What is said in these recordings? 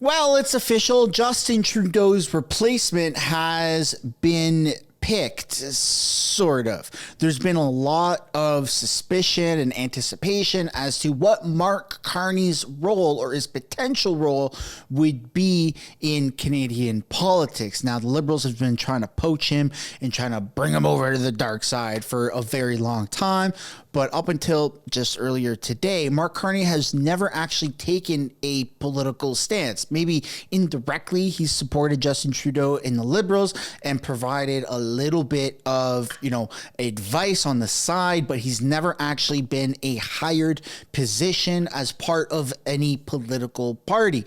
Well, it's official. Justin Trudeau's replacement has been picked, sort of. There's been a lot of suspicion and anticipation as to what Mark Carney's role or his potential role would be in Canadian politics. Now, the Liberals have been trying to poach him and trying to bring him over to the dark side for a very long time. But up until just earlier today, Mark Carney has never actually taken a political stance. Maybe indirectly, he's supported Justin Trudeau and the Liberals and provided a little bit of, advice on the side, but he's never actually been a hired position as part of any political party.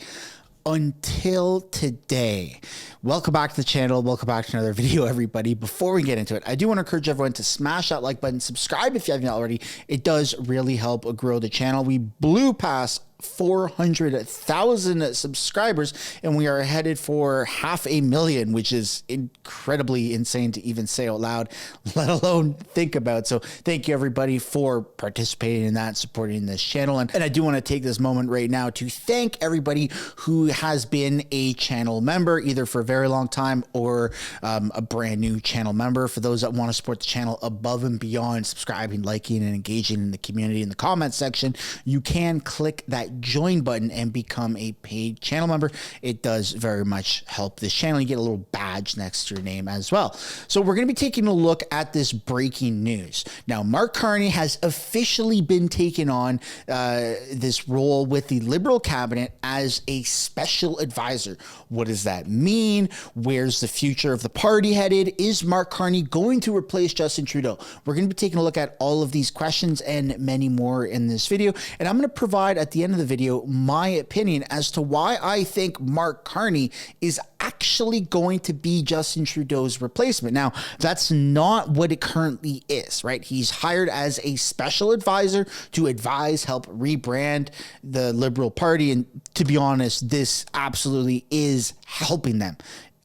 Until today. Welcome back to the channel. Welcome back to another video, everybody. Before we get into it, I do want to encourage everyone to smash that like button, subscribe if you haven't already. It does really help grow the channel. We blew past 400,000 subscribers and we are headed for 500,000, which is incredibly insane to even say out loud, let alone think about. So thank you everybody for participating in that, supporting this channel. And I do want to take this moment right now to thank everybody who has been a channel member, either for a very long time or a brand new channel member. For those that want to support the channel above and beyond subscribing, liking, and engaging in the community in the comment section, you can click that join button and become a paid channel member. It does very much help this channel. You get a little badge next to your name as well. So we're going to be taking a look at this breaking news. Now, Mark Carney has officially been taken on this role with the Liberal cabinet as a special advisor. What does that mean? Where's the future of the party headed? Is Mark Carney going to replace Justin Trudeau? We're going to be taking a look at all of these questions and many more in this video. And I'm going to provide at the end of the video my opinion as to why I think Mark Carney is actually going to be Justin Trudeau's replacement. Now, that's not what it currently is, right? He's hired as a special advisor to advise, help rebrand the Liberal Party. And to be honest, this absolutely is helping them.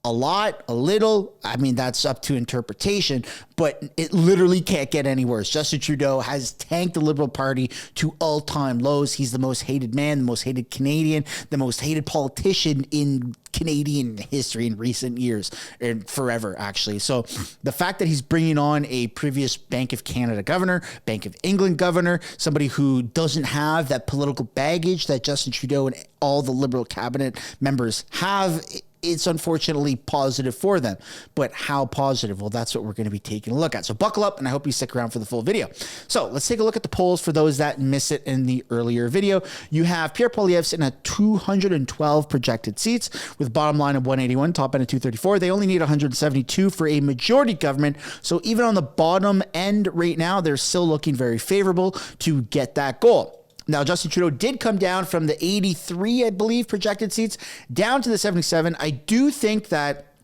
A lot, a little, I mean, that's up to interpretation, but it literally can't get any worse. Justin Trudeau has tanked the Liberal Party to all-time lows. He's the most hated man, the most hated Canadian, the most hated politician in Canadian history in recent years, and forever, actually. So the fact that he's bringing on a previous Bank of Canada governor, Bank of England governor, somebody who doesn't have that political baggage that Justin Trudeau and all the Liberal cabinet members have, it's unfortunately positive for them. But how positive? Well, that's what we're going to be taking a look at. So buckle up, and I hope you stick around for the full video. So let's take a look at the polls for those that miss it in the earlier video. You have Pierre Poilievre sitting at 212 projected seats with bottom line of 181, top end of 234. They only need 172 for a majority government. So even on the bottom end right now, they're still looking very favorable to get that goal. Now, Justin Trudeau did come down from the 83, I believe, projected seats down to the 77. I do think that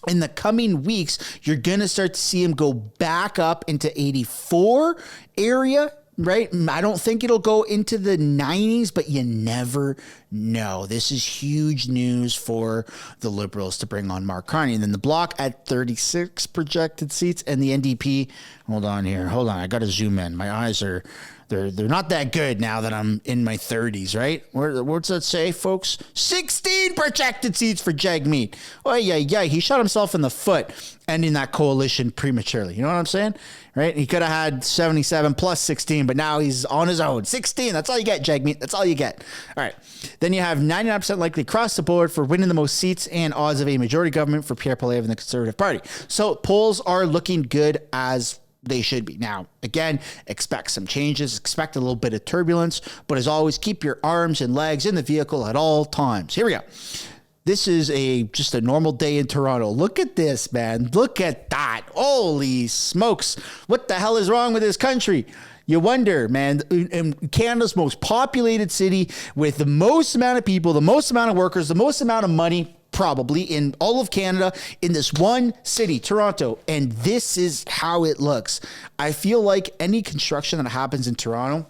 in the coming weeks, you're going to start to see him go back up into 84 area, right? I don't think it'll go into the 90s, but you never know. This is huge news for the Liberals to bring on Mark Carney. And then the Bloc at 36 projected seats, and the NDP, hold on, I got to zoom in. My eyes are... They're not that good now that I'm in my 30s, right? What's that say, folks? 16 projected seats for Jagmeet. Oh, yeah, he shot himself in the foot ending that coalition prematurely. You know what I'm saying? Right? He could have had 77 plus 16, but now he's on his own. 16, that's all you get, Jagmeet. That's all you get. All right. Then you have 99% likely across the board for winning the most seats and odds of a majority government for Pierre Poilievre and the Conservative Party. So polls are looking good as they should be. Now, again, expect some changes, expect a little bit of turbulence, but as always, keep your arms and legs in the vehicle at all times. Here we go. This is just a normal day in Toronto. Look at this, man. Look at that. Holy smokes. What the hell is wrong with this country? You wonder, man, in Canada's most populated city with the most amount of people, the most amount of workers, the most amount of money, probably in all of Canada, in this one city, Toronto, and this is how it looks. I feel like any construction that happens in Toronto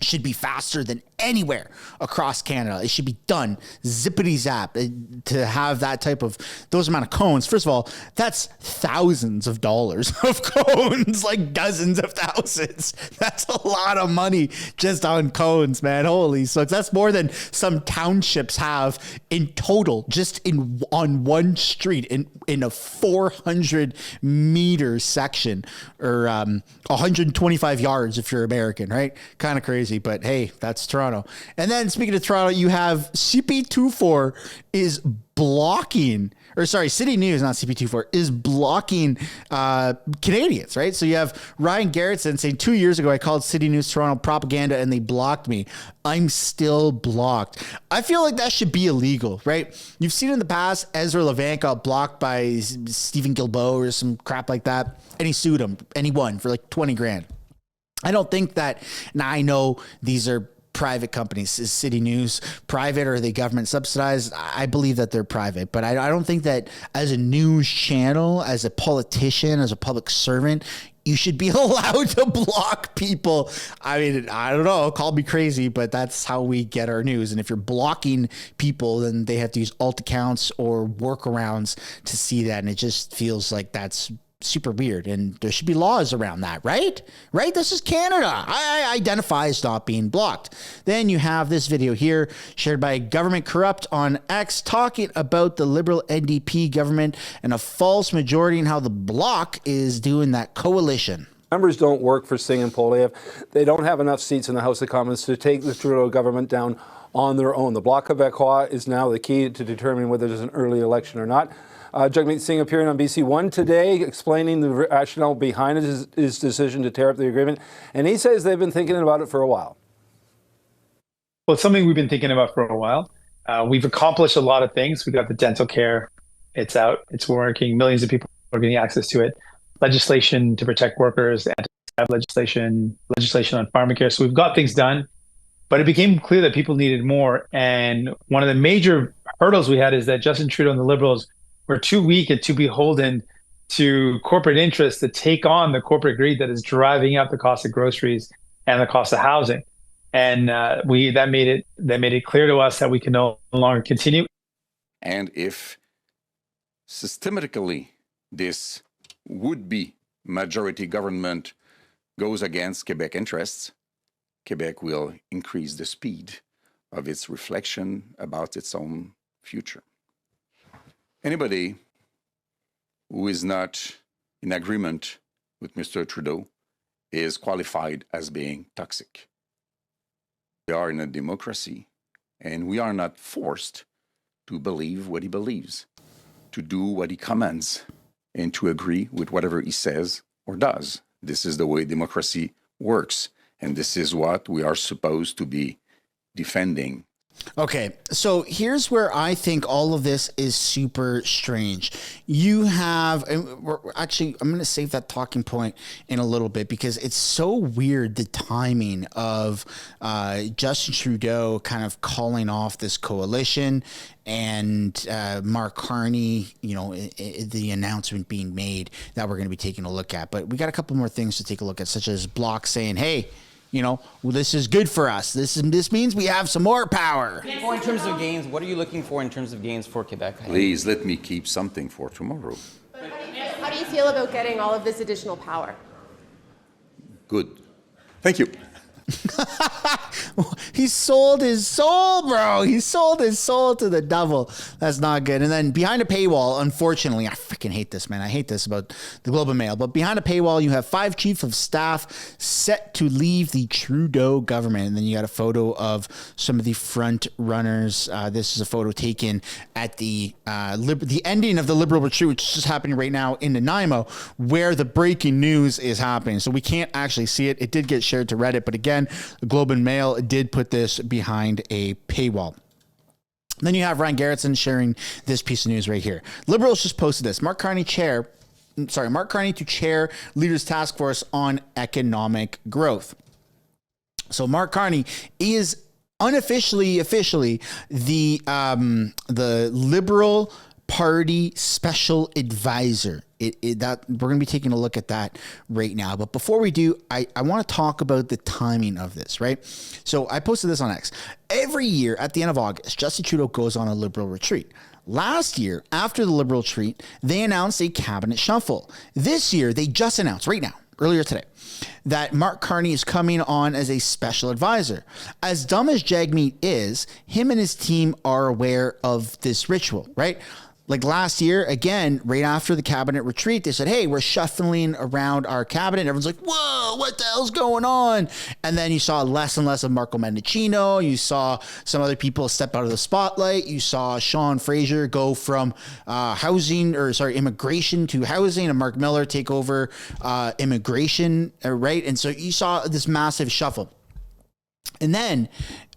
should be faster than anywhere across Canada. It should be done zippity zap to have that type of those amount of cones. First of all, that's thousands of dollars of cones, like dozens of thousands. That's a lot of money just on cones, man. Holy smokes. That's more than some townships have in total, just on one street in a 400 meter section, or 125 yards if you're American, right? Kind of crazy, but hey, that's Toronto. And then speaking of Toronto, you have CP24 is blocking, or sorry, City News, not CP24, is blocking Canadians, right? So you have Ryan Garrettson saying 2 years ago, I called City News Toronto propaganda and they blocked me. I'm still blocked. I feel like that should be illegal, right? You've seen in the past, Ezra Levant got blocked by Stephen Guilbeault or some crap like that. And he sued him and he won for like 20 grand. I don't think that, now I know these are private companies. Is City News private or are they government subsidized? I believe that they're private, but I don't think that as a news channel, as a politician, as a public servant, you should be allowed to block people. I mean, I don't know, call me crazy, but that's how we get our news. And if you're blocking people, then they have to use alt accounts or workarounds to see that. And it just feels like that's super weird, and there should be laws around that, right? Right? This is Canada. I identify as not being blocked. Then you have this video here shared by Government Corrupt on X talking about the Liberal NDP government and a false majority and how the Bloc is doing that coalition. Numbers don't work for Singh and Poilievre. They don't have enough seats in the House of Commons to take the Trudeau government down on their own. The Bloc Québécois is now the key to determining whether there's an early election or not. Jagmeet Singh appearing on BC One today, explaining the rationale behind his decision to tear up the agreement. And he says they've been thinking about it for a while. Well, it's something we've been thinking about for a while. We've accomplished a lot of things. We got the dental care. It's out. It's working. Millions of people are getting access to it. Legislation to protect workers, anti-SAB legislation on pharmacare. So we've got things done. But it became clear that people needed more. And one of the major hurdles we had is that Justin Trudeau and the Liberals were too weak and too beholden to corporate interests to take on the corporate greed that is driving up the cost of groceries and the cost of housing. And that made it clear to us that we can no longer continue. And if systematically this would-be majority government goes against Quebec interests, Quebec will increase the speed of its reflection about its own future. Anybody who is not in agreement with Mr. Trudeau is qualified as being toxic. We are in a democracy, and we are not forced to believe what he believes, to do what he commands, and to agree with whatever he says or does. This is the way democracy works, and this is what we are supposed to be defending. Okay, so here's where I think all of this is super strange. You have, and I'm going to save that talking point in a little bit because it's so weird, the timing of Justin Trudeau kind of calling off this coalition and Mark Carney, the announcement being made that we're going to be taking a look at. But we got a couple more things to take a look at, such as Bloc saying, hey, this is good for us. This means we have some more power. Well, in terms of gains, what are you looking for in terms of gains for Quebec? Please let me keep something for tomorrow. How do you feel about getting all of this additional power? Good. Thank you. He sold his soul, bro. He sold his soul to the devil. That's not good. And then behind a paywall, unfortunately, I freaking hate this, man. I hate this about the Globe and Mail. But behind a paywall, you have 5 chief of staff set to leave the Trudeau government. And then you got a photo of some of the front runners. This is a photo taken at the ending of the Liberal retreat, which is just happening right now in Nanaimo, where the breaking news is happening. So we can't actually see it. It did get shared to Reddit, but again, the Globe and Mail did put this behind a paywall. Then you have Ryan Garrettson sharing this piece of news right here. Liberals just posted this. Mark Carney to chair Leaders Task Force on Economic Growth. So Mark Carney is officially the Liberal Party special advisor That we're going to be taking a look at that right now. But before we do, I want to talk about the timing of this, right? So I posted this on X. Every year at the end of August, Justin Trudeau goes on a Liberal retreat. Last year, after the Liberal retreat, they announced a cabinet shuffle. This year, they just announced right now, earlier today, that Mark Carney is coming on as a special advisor. As dumb as Jagmeet is, him and his team are aware of this ritual, right? Like last year, again, right after the cabinet retreat, they said, hey, we're shuffling around our cabinet. Everyone's like, whoa, what the hell's going on? And then you saw less and less of Marco Mendicino. You saw some other people step out of the spotlight. You saw Sean Fraser go from immigration to housing, and Mark Miller take over immigration, right? And so you saw this massive shuffle. And then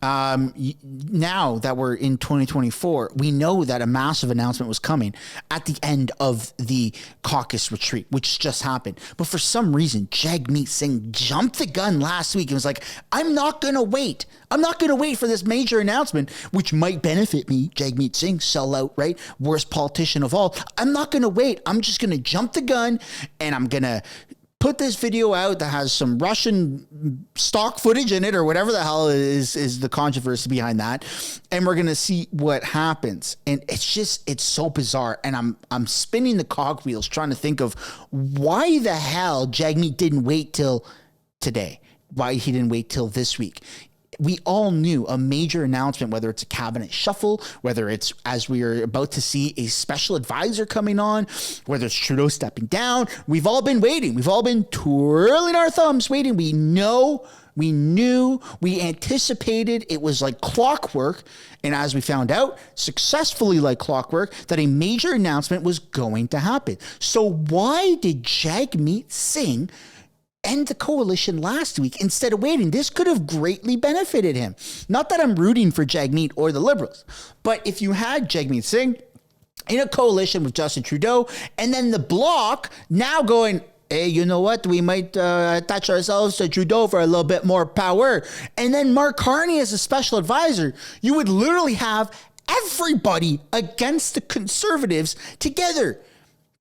now that we're in 2024, we know that a massive announcement was coming at the end of the caucus retreat, which just happened. But for some reason, Jagmeet Singh jumped the gun last week and was like, I'm not going to wait. I'm not going to wait for this major announcement, which might benefit me, Jagmeet Singh, sellout, right? Worst politician of all. I'm not going to wait. I'm just going to jump the gun, and I'm going to put this video out that has some Russian stock footage in it, or whatever the hell is the controversy behind that. And we're going to see what happens. And it's so bizarre. And I'm spinning the cogwheels trying to think of why the hell Jagmeet didn't wait till today, why he didn't wait till this week. We all knew a major announcement, whether it's a cabinet shuffle, whether it's, as we are about to see, a special advisor coming on, whether it's Trudeau stepping down. We've all been waiting. We've all been twirling our thumbs waiting. We knew, we anticipated. It was like clockwork. And as we found out, successfully like clockwork, that a major announcement was going to happen. So why did Jagmeet Singh end the coalition last week instead of waiting? This could have greatly benefited him. Not that I'm rooting for Jagmeet or the Liberals, but if you had Jagmeet Singh in a coalition with Justin Trudeau, and then the Bloc now going, hey, you know what? We might attach ourselves to Trudeau for a little bit more power. And then Mark Carney as a special advisor, you would literally have everybody against the Conservatives together.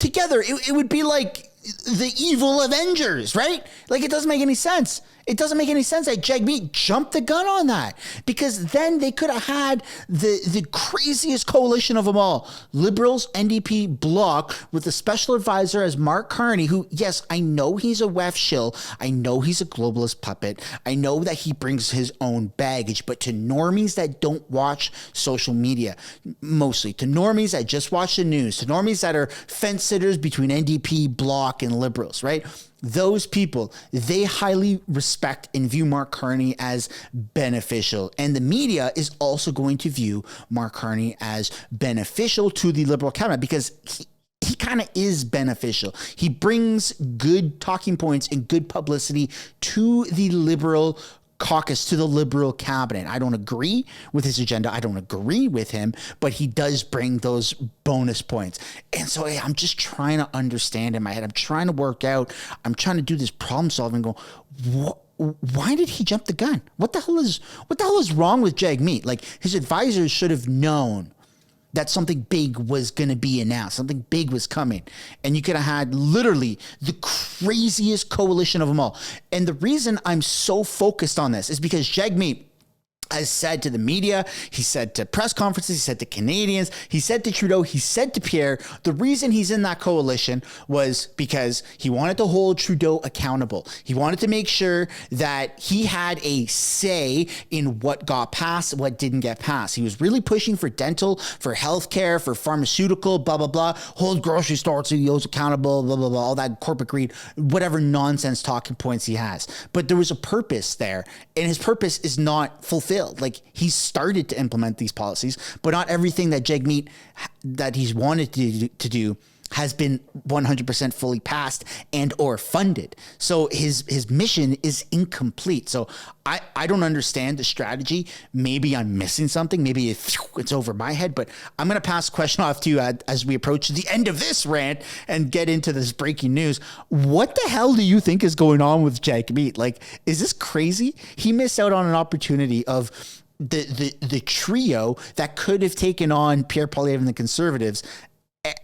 It would be like the evil Avengers, right? Like, it doesn't make any sense. It doesn't make any sense that Jagmeet jumped the gun on that, because then they could have had the craziest coalition of them all. Liberals, NDP, Bloc, with a special advisor as Mark Carney, who, yes, I know he's a WEF shill. I know he's a globalist puppet. I know that he brings his own baggage, but to normies that don't watch social media, mostly, to normies that just watch the news, to normies that are fence sitters between NDP, Bloc, and Liberals, right? Those people, they highly respect and view Mark Carney as beneficial. And the media is also going to view Mark Carney as beneficial to the Liberal cabinet, because he kind of is beneficial. He brings good talking points and good publicity to the Liberal caucus, to the Liberal cabinet. I don't agree with his agenda. I don't agree with him, but he does bring those bonus points. And so I'm just trying to understand in my head. I'm trying to work out. I'm trying to do this problem solving and go, why did he jump the gun? What the hell is wrong with Jagmeet? Like, his advisors should have known that something big was going to be announced. Something big was coming. And you could have had literally the craziest coalition of them all. And the reason I'm so focused on this is because Jagmeet has said to the media, he said to press conferences, he said to Canadians, he said to Trudeau, he said to Pierre, the reason he's in that coalition was because he wanted to hold Trudeau accountable. He wanted to make sure that he had a say in what got passed, what didn't get passed. He was really pushing for dental, for healthcare, for pharmaceutical, blah, blah, blah, hold grocery store CEOs accountable, blah, blah, blah, all that corporate greed, whatever nonsense talking points he has. But there was a purpose there, and his purpose is not fulfilled. Like, he's started to implement these policies, but not everything that Jagmeet that he's wanted to do has been 100% fully passed and or funded. So his mission is incomplete. So I don't understand the strategy. Maybe I'm missing something. Maybe it's over my head, but I'm going to pass the question off to you as we approach the end of this rant and get into this breaking news. What the hell do you think is going on with Jagmeet? Like, is this crazy? He missed out on an opportunity of the trio that could have taken on Pierre Poilievre and the Conservatives.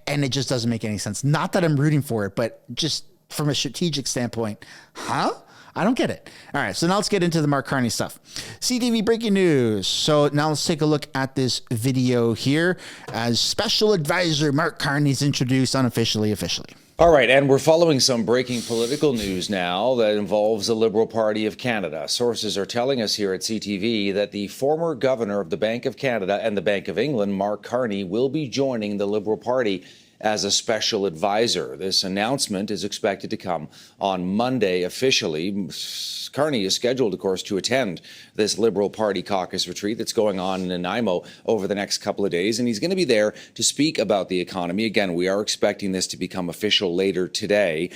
and it just doesn't make any sense. Not that I'm rooting for it, but just from a strategic standpoint, I don't get it. All right, so now let's get into the Mark Carney stuff. CTV breaking news. So now let's take a look at this video here as Special Advisor Mark Carney is introduced unofficially, officially. All right, and we're following some breaking political news now that involves the Liberal Party of Canada. Sources are telling us here at CTV that the former governor of the Bank of Canada and the Bank of England, Mark Carney, will be joining the Liberal Party as a special advisor. This announcement is expected to come on Monday officially. Carney is scheduled, of course, to attend this Liberal Party caucus retreat that's going on in Nanaimo over the next couple of days, and he's going to be there to speak about the economy. Again, we are expecting this to become official later today.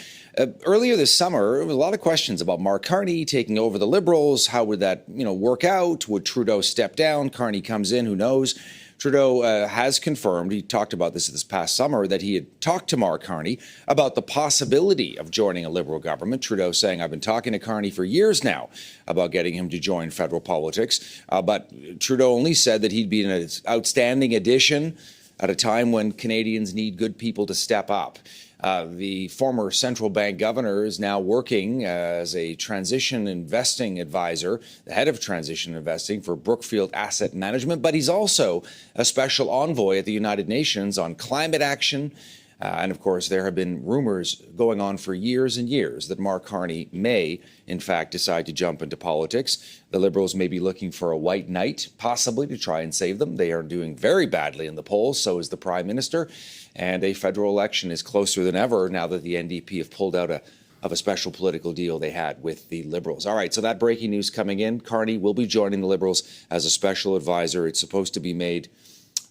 Earlier this summer, there was a lot of questions about Mark Carney taking over the Liberals. How would that, work out? Would Trudeau step down? Carney comes in, who knows? Trudeau has confirmed, he talked about this past summer, that he had talked to Mark Carney about the possibility of joining a Liberal government. Trudeau saying, I've been talking to Carney for years now about getting him to join federal politics. But Trudeau only said that he'd be an outstanding addition at a time when Canadians need good people to step up. The former central bank governor is now working as a transition investing advisor, the head of transition investing for Brookfield Asset Management, but he's also a special envoy at the United Nations on climate action. And of course, there have been rumors going on for years and years that Mark Carney may, in fact, decide to jump into politics. The Liberals may be looking for a white knight, possibly, to try and save them. They are doing very badly in the polls, so is the Prime Minister. And a federal election is closer than ever now that the NDP have pulled out of a special political deal they had with the Liberals. All right, so that breaking news coming in. Carney will be joining the Liberals as a special advisor. It's supposed to be made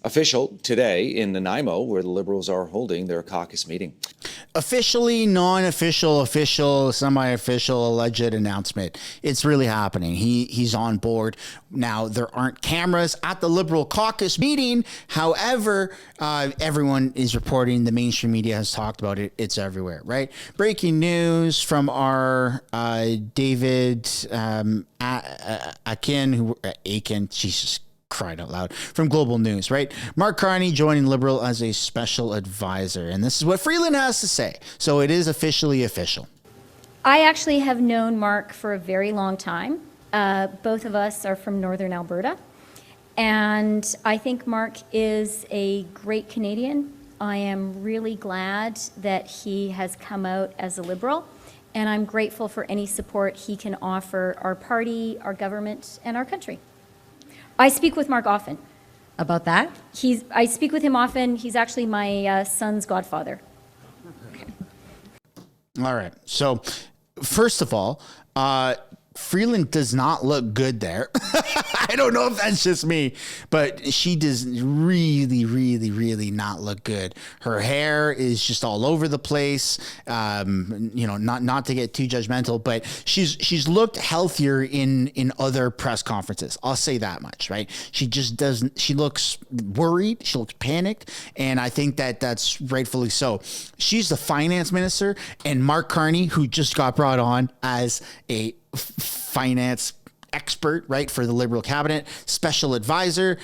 official today in Nanaimo, where the Liberals are holding their caucus meeting. Officially, non-official, official, semi-official, alleged announcement. It's really happening. He's on board. Now, there aren't cameras at the Liberal caucus meeting. However, everyone is reporting, the mainstream media has talked about it. It's everywhere, right? Breaking news from our David Akin, Jesus cried out loud, from Global News, right? Mark Carney joining Liberal as a special advisor. And this is what Freeland has to say. So it is officially official. I actually have known Mark for a very long time. Both of us are from Northern Alberta. And I think Mark is a great Canadian. I am really glad that he has come out as a Liberal. And I'm grateful for any support he can offer our party, our government, and our country. I speak with Mark often. About that? I speak with him often. He's actually my son's godfather. All right. So, first of all, Freeland does not look good there. I don't know if that's just me, but she does really, really, really not look good. Her hair is just all over the place. Not to get too judgmental, but she's looked healthier in other press conferences. I'll say that much, right? She just doesn't. She looks worried. She looks panicked, and I think that's rightfully so. She's the finance minister, and Mark Carney, who just got brought on as a finance expert, right, for the Liberal cabinet, special advisor,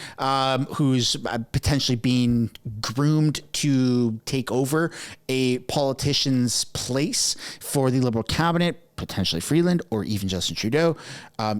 who's potentially being groomed to take over a politician's place for the Liberal cabinet, potentially Freeland or even Justin Trudeau.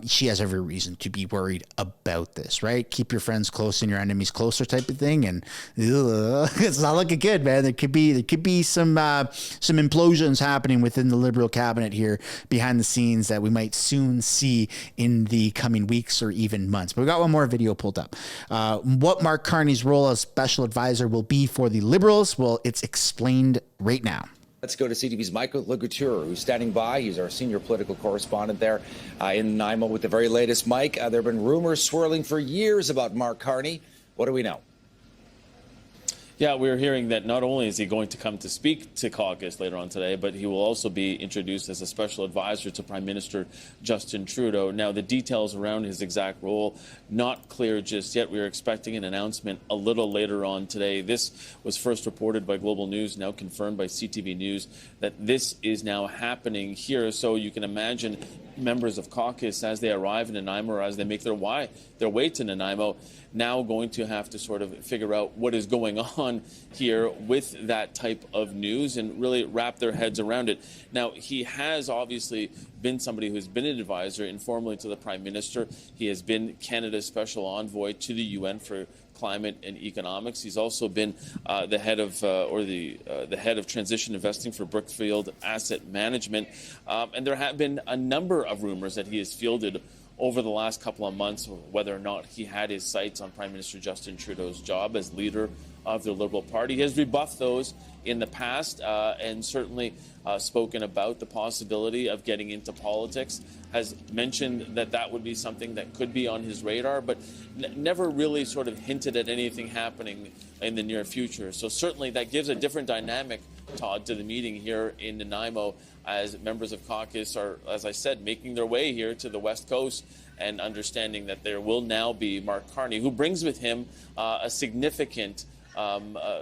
She has every reason to be worried about this, right? Keep your friends close and your enemies closer type of thing. And it's not looking good, man. There could be some implosions happening within the Liberal cabinet here behind the scenes that we might soon see in the coming weeks or even months. But we got one more video pulled up. What Mark Carney's role as special advisor will be for the Liberals, well, it's explained right now. Let's go to CTV's Michael Legouture, who's standing by. He's our senior political correspondent there in Nanaimo with the very latest. Mike, there have been rumors swirling for years about Mark Carney. What do we know? Yeah, we're hearing that not only is he going to come to speak to caucus later on today, but he will also be introduced as a special advisor to Prime Minister Justin Trudeau. Now, the details around his exact role, not clear just yet. We are expecting an announcement a little later on today. This was first reported by Global News, now confirmed by CTV News, that this is now happening here. So you can imagine members of caucus, as they arrive in Nanaimo or as they make their way to Nanaimo, now going to have to sort of figure out what is going on here with that type of news and really wrap their heads around it. Now, he has obviously been somebody who's been an advisor informally to the Prime Minister. He has been Canada's special envoy to the UN for climate and economics. He's also been the head of the head of transition investing for Brookfield Asset Management, and there have been a number of rumors that he has fielded over the last couple of months whether or not he had his sights on Prime Minister Justin Trudeau's job as leader of the Liberal Party. He has rebuffed those in the past and certainly spoken about the possibility of getting into politics, has mentioned that that would be something that could be on his radar, but never really sort of hinted at anything happening in the near future. So certainly that gives a different dynamic, Todd, to the meeting here in Nanaimo as members of caucus are, as I said, making their way here to the West Coast and understanding that there will now be Mark Carney, who brings with him a significant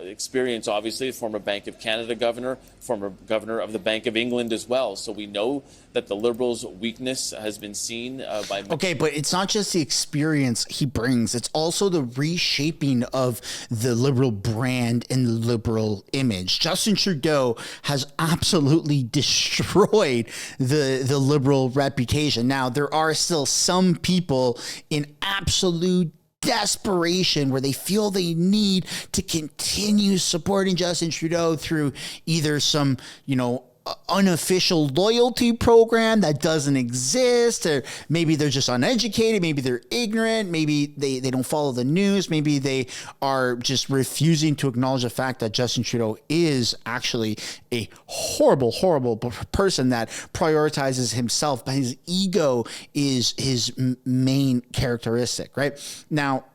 experience, obviously, former Bank of Canada governor, former governor of the Bank of England as well. So we know that the Liberals' weakness has been seen by... Okay, but it's not just the experience he brings. It's also the reshaping of the Liberal brand and the Liberal image. Justin Trudeau has absolutely destroyed the Liberal reputation. Now, there are still some people in absolute desperation where they feel they need to continue supporting Justin Trudeau through either some, unofficial loyalty program that doesn't exist, or maybe they're just uneducated, maybe they're ignorant, maybe they don't follow the news, maybe they are just refusing to acknowledge the fact that Justin Trudeau is actually a horrible person that prioritizes himself, but his ego is his main characteristic, right? Now,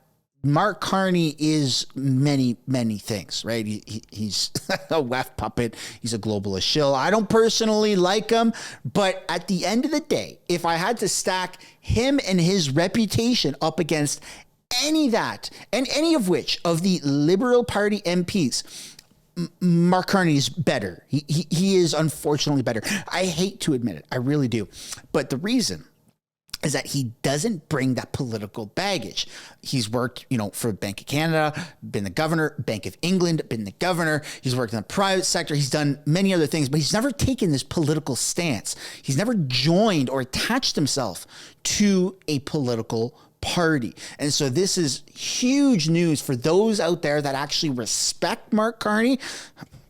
Mark Carney is many things, right? He's a WEF puppet. He's a globalist shill. I don't personally like him, but at the end of the day, if I had to stack him and his reputation up against any of which of the Liberal Party MPs, Mark Carney is better. He is unfortunately better. I hate to admit it. I really do. But the reason is that he doesn't bring that political baggage. He's worked, for Bank of Canada, been the governor, Bank of England, been the governor. He's worked in the private sector. He's done many other things, but he's never taken this political stance. He's never joined or attached himself to a political party. And so this is huge news for those out there that actually respect Mark Carney.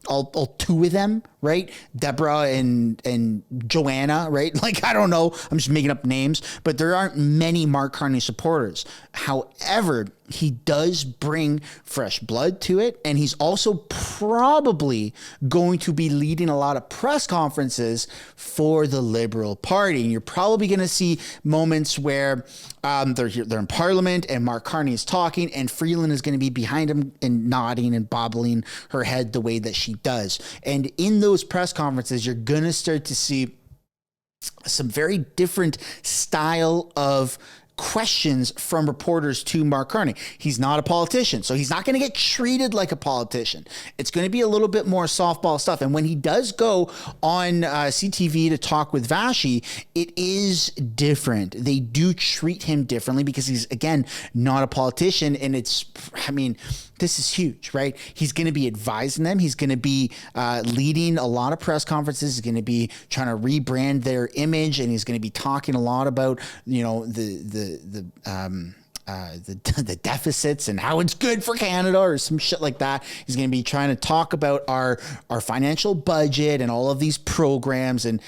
All two of them, right? Deborah and Joanna, right? Like, I don't know. I'm just making up names, but there aren't many Mark Carney supporters. However, he does bring fresh blood to it. And he's also probably going to be leading a lot of press conferences for the Liberal Party. And you're probably going to see moments where they're in Parliament and Mark Carney is talking and Freeland is going to be behind him and nodding and bobbling her head the way that she does. And in those press conferences, you're going to start to see some very different style of questions from reporters to Mark Carney. He's not a politician, so he's not going to get treated like a politician. It's going to be a little bit more softball stuff. And when he does go on CTV to talk with Vashi, it is different. They do treat him differently because he's, again, not a politician. And this is huge, right? He's going to be advising them. He's going to be leading a lot of press conferences. He's going to be trying to rebrand their image, and he's going to be talking a lot about, the deficits and how it's good for Canada or some shit like that. He's going to be trying to talk about our financial budget and all of these programs, and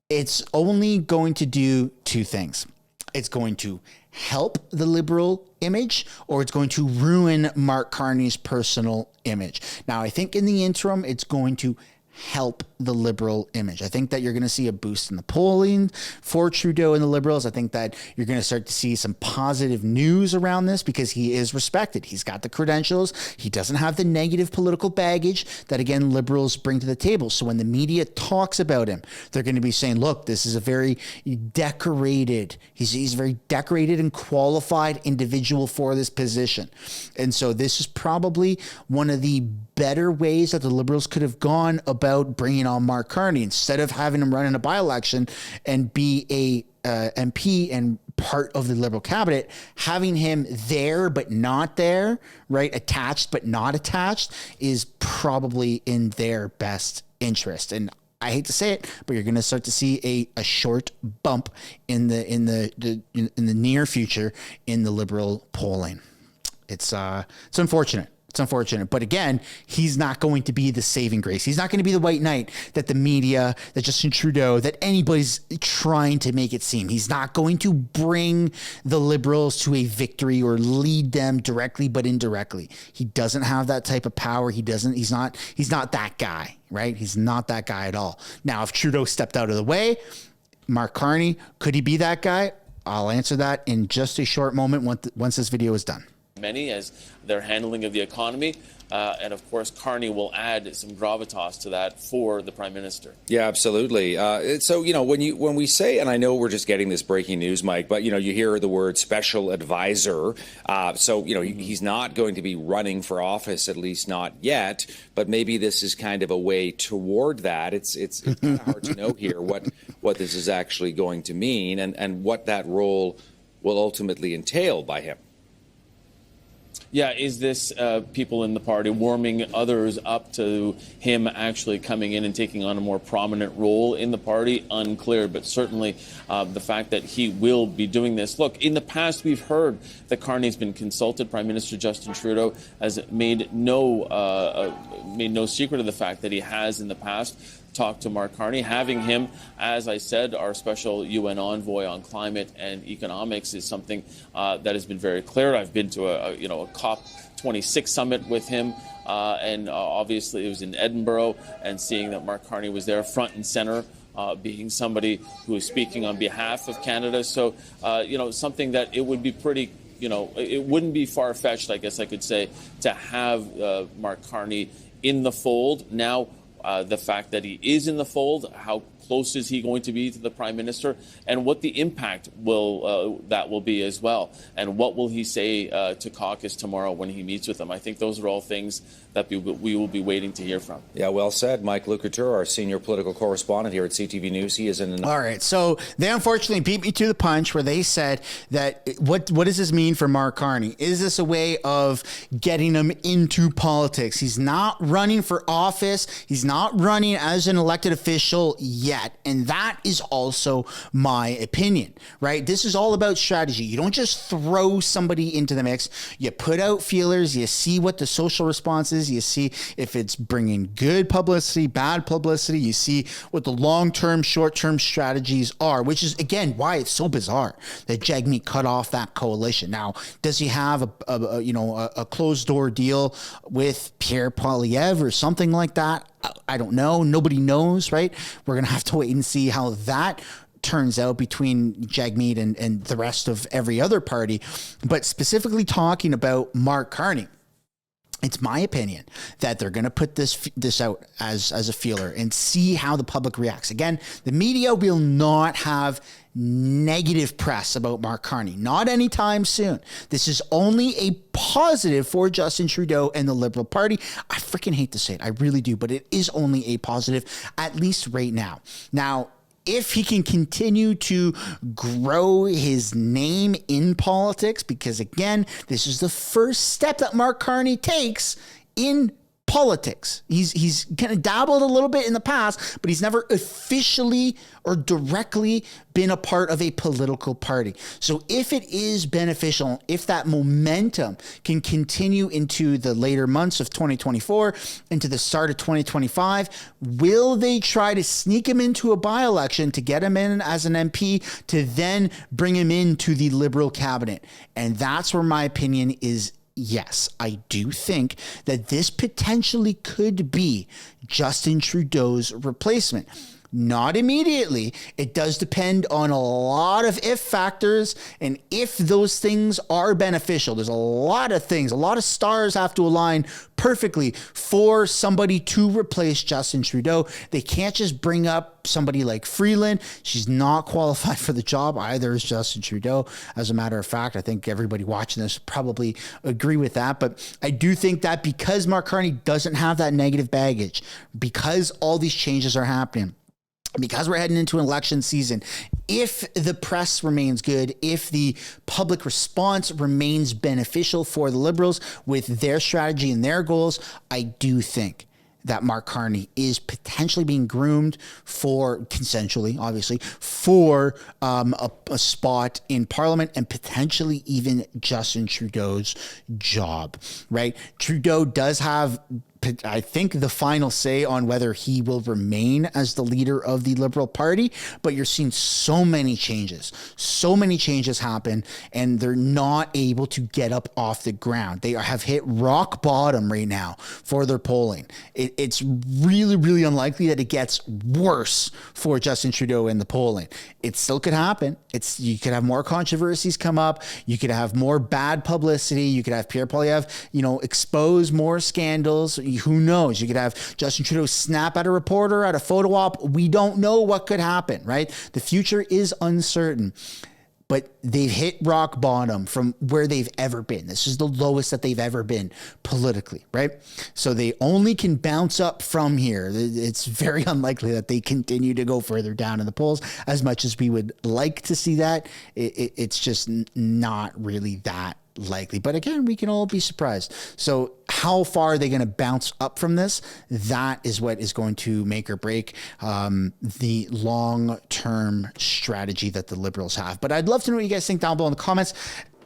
it's only going to do two things. It's going to help the Liberal image, or it's going to ruin Mark Carney's personal image. Now, I think in the interim, it's going to help the Liberal image. I think that you're going to see a boost in the polling for Trudeau and the Liberals. I think that you're going to start to see some positive news around this because he is respected. He's got the credentials. He doesn't have the negative political baggage that, again, Liberals bring to the table. So when the media talks about him, they're going to be saying, look, this is a very decorated, he's a very decorated and qualified individual for this position. And so this is probably one of the better ways that the Liberals could have gone about bringing on Mark Carney instead of having him run in a by-election and be MP and part of the Liberal cabinet, having him there but not there, right? Attached but not attached, is probably in their best interest. And I hate to say it, but you're going to start to see a short bump in the near future in the Liberal polling. It's unfortunate. It's unfortunate. But again, he's not going to be the saving grace. He's not going to be the white knight that the media, that Justin Trudeau, that anybody's trying to make it seem. He's not going to bring the Liberals to a victory or lead them directly but indirectly. He doesn't have that type of power. He's not that guy, right? He's not that guy at all. Now, if Trudeau stepped out of the way, Mark Carney, could he be that guy? I'll answer that in just a short moment once this video is done. Many as their handling of the economy. And of course, Carney will add some gravitas to that for the Prime Minister. Yeah, absolutely. So, when we say, and I know we're just getting this breaking news, Mike, but, you hear the word special advisor. So, he's not going to be running for office, at least not yet. But maybe this is kind of a way toward that. It's kind of hard to know here what this is actually going to mean and what that role will ultimately entail by him. Yeah, is this people in the party warming others up to him actually coming in and taking on a more prominent role in the party? Unclear, but certainly the fact that he will be doing this. Look, in the past, we've heard that Carney's been consulted. Prime Minister Justin Trudeau has made no secret of the fact that he has in the past talked to Mark Carney. Having him, as I said, our special UN envoy on climate and economics is something that has been very clear. I've been to a COP26 summit with him, and obviously it was in Edinburgh, and seeing that Mark Carney was there front and center, being somebody who is speaking on behalf of Canada. So, something that it would be pretty, it wouldn't be far-fetched, I guess I could say, to have Mark Carney in the fold. Now, the fact that he is in the fold, how close is he going to be to the Prime Minister, and what the impact that will be as well, and what will he say to caucus tomorrow when he meets with them. I think those are all things that we will be waiting to hear from. Yeah, well said. Mike Lucatur, our senior political correspondent here at CTV News. He is in. All right, so they unfortunately beat me to the punch where they said that what does this mean for Mark Carney? Is this a way of getting him into politics? He's not running for office. He's not running as an elected official yet. And that is also my opinion, right? This is all about strategy. You don't just throw somebody into the mix. You put out feelers. You see what the social response is. You see if it's bringing good publicity, bad publicity. You see what the long-term, short-term strategies are, which is, again, why it's so bizarre that Jagmeet cut off that coalition. Now, does he have a closed-door deal with Pierre Poilievre or something like that? I don't know. Nobody knows, right? We're going to have to wait and see how that turns out between Jagmeet and the rest of every other party. But specifically talking about Mark Carney, it's my opinion that they're going to put this out as a feeler and see how the public reacts. Again, the media will not have negative press about Mark Carney. Not anytime soon. This is only a positive for Justin Trudeau and the Liberal Party. I freaking hate to say it. I really do. But it is only a positive, at least right now. Now, if he can continue to grow his name in politics, because again, this is the first step that Mark Carney takes in politics. He's kind of dabbled a little bit in the past, but he's never officially or directly been a part of a political party. So if it is beneficial, if that momentum can continue into the later months of 2024, into the start of 2025, will they try to sneak him into a by-election to get him in as an MP to then bring him into the Liberal cabinet? And that's where my opinion is. Yes, I do think that this potentially could be Justin Trudeau's replacement. Not immediately. It does depend on a lot of if factors, and if those things are beneficial. There's a lot of things, a lot of stars have to align perfectly for somebody to replace Justin Trudeau. They can't just bring up somebody like Freeland. She's not qualified for the job. Either is Justin Trudeau. As a matter of fact, I think everybody watching this probably agree with that. But I do think that because Mark Carney doesn't have that negative baggage, because all these changes are happening, because we're heading into an election season, if the press remains good, if the public response remains beneficial for the Liberals with their strategy and their goals, I do think that Mark Carney is potentially being groomed for, consensually, obviously, for a spot in Parliament and potentially even Justin Trudeau's job, right? Trudeau does have, I think, the final say on whether he will remain as the leader of the Liberal Party, but you're seeing so many changes happen, and they're not able to get up off the ground. They have hit rock bottom right now for their polling. It's really, really unlikely that it gets worse for Justin Trudeau in the polling. It still could happen. You could have more controversies come up. You could have more bad publicity. You could have Pierre Poilievre, expose more scandals. Who knows? You could have Justin Trudeau snap at a reporter at a photo op. We don't know what could happen, right? The future is uncertain, but they've hit rock bottom from where they've ever been. This is the lowest that they've ever been politically, right? So they only can bounce up from here. It's very unlikely that they continue to go further down in the polls as much as we would like to see that. It's just not really that likely. But again, we can all be surprised. So how far are they going to bounce up from this? That is what is going to make or break the long-term strategy that the Liberals have. But I'd love to know what you guys think down below in the comments.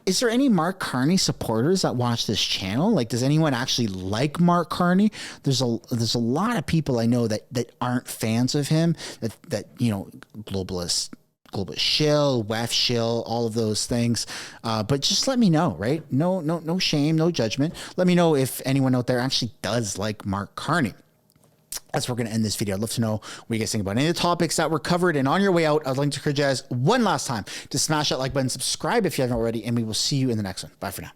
Is there any Mark Carney supporters that watch this channel? Like, does anyone actually like Mark Carney? There's a lot of people I know that aren't fans of him, that globalist shill, WEF shill, all of those things. But just let me know, right? No shame, no judgment. Let me know if anyone out there actually does like Mark Carney. That's where we're going to end this video. I'd love to know what you guys think about any of the topics that were covered. And on your way out, I'd like to encourage you guys one last time to smash that like button, subscribe if you haven't already, and we will see you in the next one. Bye for now.